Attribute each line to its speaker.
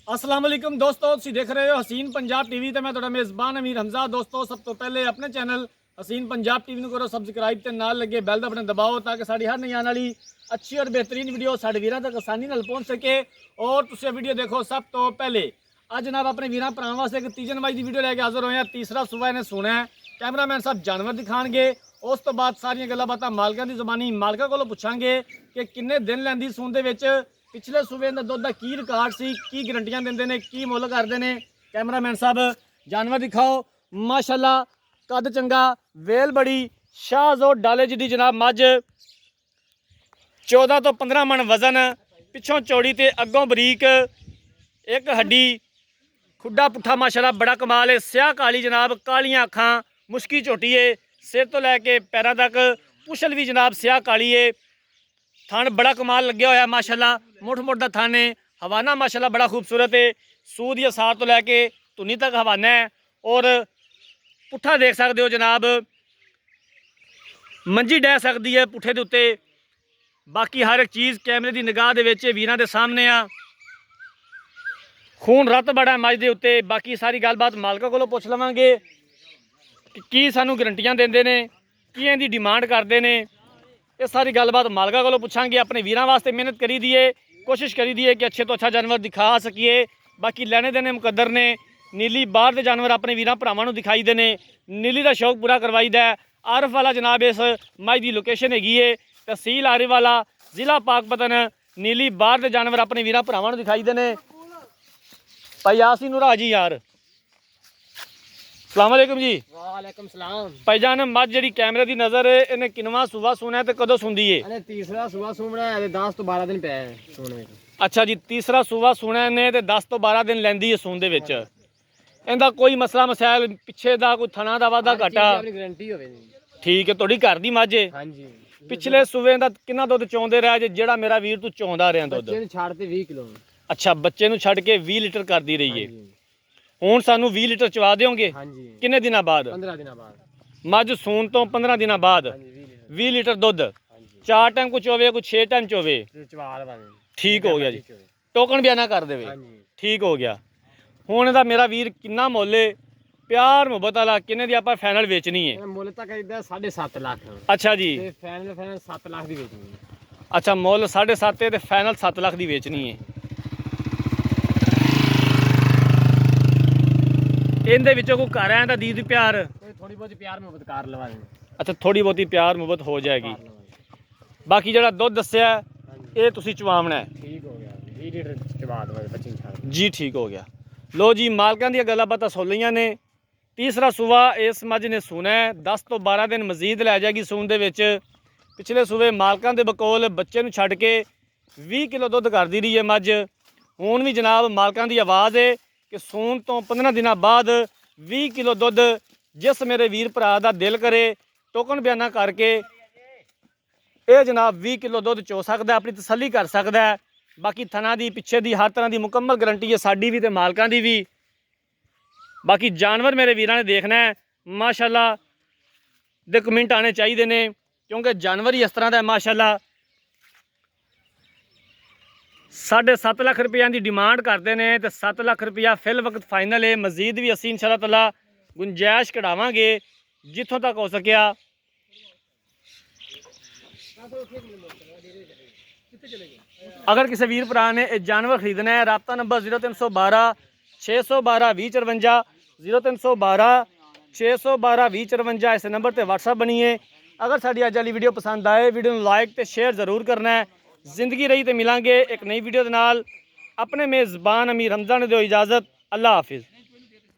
Speaker 1: अस्सलाम वालेकुम दोस्तों, तुसीं देख रहे हो हसीन पंजाब टीवी ते मैं तुहाडा मेज़बान अमीर हमजा। दोस्तों सब तो पहले अपने चैनल हसीन पंजाब टीवी नूं करो सबसक्राइब ते नाल लगे बैल दा बटन दबाओ ताकि साडी हर नई आने वाली अच्छी और बेहतरीन वीडियो साडे वीरां तक आसानी नाल पहुंच सके और तुसीं वीडियो देखो सब तो पहले। अज जनाब अपने वीरां भरावां वास्ते एक तीजन माई दी वीडियो लैके हाज़र होए हैं। तीसरा सूबा इन्हें सुना है, कैमरामैन साहब जानवर दिखाणगे। उस तो बाद सारियां गल्लां बातां मालकां दी ज़बानी मालकां कोलों पुछांगे कि किन्ने दिन लैंदी सून दे विच, पिछले सूबे का दुध का की रिकॉर्ड सी, की गरंटियां देंदे ने, की मुल करते हैं। कैमरामैन साहब जानवर दिखाओ। माशाल्लाह कद चंगा, वेल बड़ी, शाहजोर डाले जी जनाब मझ, 14 तो 15 मन वजन, पिछों चौड़ी ते अगों बरीक, एक हड्डी, खुड्डा पुट्ठा माशाल्लाह बड़ा कमाल है। स्याह काली जनाब, कालियां अखां, मुश्की झोटी है, सिर तो लैके पैरों तक पुछल भी जनाब स्याह काली है। थन बड़ा कमाल लग्या होया माशाल्लाह, मुठ मुठ का थन है। हवाना माशाल्लाह बड़ा खूबसूरत है। सूद या सार तो लैके धुनी तक हवाना है और पुट्ठा देख सकते हो जनाब, मंजी डह सकती है पुट्ठे के उत्ते। बाकी हर एक चीज़ कैमरे की निगाह दे विच वीरां दे सामने आ। खून रत बड़ा मझ दे उत्ते। बाकी सारी गलबात मालका कोलों पुछ लवांगे कि सानू गरंटियां देंदे ने, की इहदी डिमांड करते हैं। ये सारी गलबात मालका को पुछांगे। अपने वीरां वास्ते मेहनत करी दी है, कोशिश करी दी है कि अच्छे तो अच्छा जानवर दिखा सकीए। बाकी लैने देने मुकद्दर ने। नीली बाहर के जानवर अपने वीरां भरावां नूं दिखाई देने, नीली का शौक पूरा करवाई दा। आरफ वाला जनाब इस मई की लोकेशन हैगी है, तहसील आरिफ वाला, जिला पाकपतन। नीली बाहर के जानवर अपने वीरां भरावां नूं दिखाई देने। भाई यासीन नूरा जी यार, अस्सलाम वालेकुम जी।
Speaker 2: वालेकुम सलाम।
Speaker 1: भाईजान मझ जी कैमरे की नज़र है, इन्हें किनवा सूबा सुना है तो कदों सुनदी है?
Speaker 2: तीसरा सूबा सुमना है, 10 तो 12 दिन पे सोने।
Speaker 1: अच्छा जी, तीसरा सूबा सुना ने तो 10 तो 12 दिन लैंदी है सून दे विच। इहदा कोई मसला मसैल पिछे दा कोई थना दा वादा घाटा?
Speaker 2: गारंटी होवे।
Speaker 1: ठीक है, तुहाडी घर दी मझ है।
Speaker 2: हां जी।
Speaker 1: पिछले सूबे दा कितना दुध चोंदे रहा जे, जेड़ा मेरा वीर तू चोंदा रहा दुध?
Speaker 2: बच्चे छड़ ते 20 किलो।
Speaker 1: अच्छा, बच्चे नूं छड़ के 20 लीटर करदी रही है। हुण सानू 20 लीटर चवा देओगे?
Speaker 2: हां जी।
Speaker 1: किन्ने दिनां बाद?
Speaker 2: 15 दिनों बाद।
Speaker 1: मझ सून तो 15 दिनां बाद 20 लीटर दुध। 4 टाइम को चोवे, कोई 6 टाइम चोवे। ठीक हो गया जी, टोकन बयाना कर देवे। ठीक हो गया। हुण इहदा मेरा वीर किन्ना मुल है प्यार मुहब्बत वाला, किन्ने दी आपां फाइनल वेचनी है?
Speaker 2: मुल तक इदा 7.5 लाख।
Speaker 1: अच्छा जी,
Speaker 2: फाइनल 7 लाख दी वेचनी है।
Speaker 1: अच्छा मुल 7.5 है ते फाइनल 7 लाख दी वेचनी है। इहदे विचों कोई घर आया दीद प्यार?
Speaker 2: थोड़ी बहुत प्यार मुहब्बत कर लवा देंगे।
Speaker 1: अच्छा, थोड़ी बहुती प्यार मुहब्बत हो जाएगी। बाकी जिहड़ा दुध दस्सिया ये तुसीं चवावना है।
Speaker 2: ठीक हो गया, 20 लीटर चवा दो बच्चे छड़
Speaker 1: जी। ठीक हो गया। लो जी, मालकां दी गल्लां बातां सुन लईआं ने। तीसरा सूबा इस मझ ने सुना है, 10 तो 12 दिन मजीद लै जाएगी सून दे विच। पिछले सूबे मालकां दे बकोल बच्चे नूं छड्ड के 20 किलो दुध करदी रही है मझ। हुण भी जनाब मालकां दी आवाज़ है कि सून तो 15 दिनों बाद 20 किलो दुध जिस मेरे वीर भरा दा दिल करे टोकन बयाना करके ये जनाब 20 किलो दुध चो सकता है, अपनी तसल्ली कर सकता है। बाकी थना दी पिछे दी हर तरह की मुकम्मल गारंटी है, साडी भी ते मालकां दी भी। बाकी जानवर मेरे वीरां ने देखना है माशाल्लाह दे कमेंट आने चाहिए ने, क्योंकि जानवर ही इस तरह का है माशाल्लाह। 7.5 लाख रुपया की डिमांड करते हैं तो 7 लाख रुपया फिल वक्त फाइनल है। मजीद भी असी इंशाअल्लाह ताला गुंजाइश कढ़ावांगे जिथों तक हो सकिया। अगर किसी वीर भरा ने जानवर खरीदना है, राबता नंबर 0312 612 2054, 0312 612 2054 इस नंबर पर व्हाट्सअप बनिए। अगर साड़ी अज वाली वीडियो पसंद आए, वीडियो को लाइक तो शेयर जरूर करना है। जिंदगी रही तो मिलांगे एक नई वीडियो के नाल। अपने मेज़बान अमीर हमजा ने दो इजाज़त। अल्लाह हाफिज़।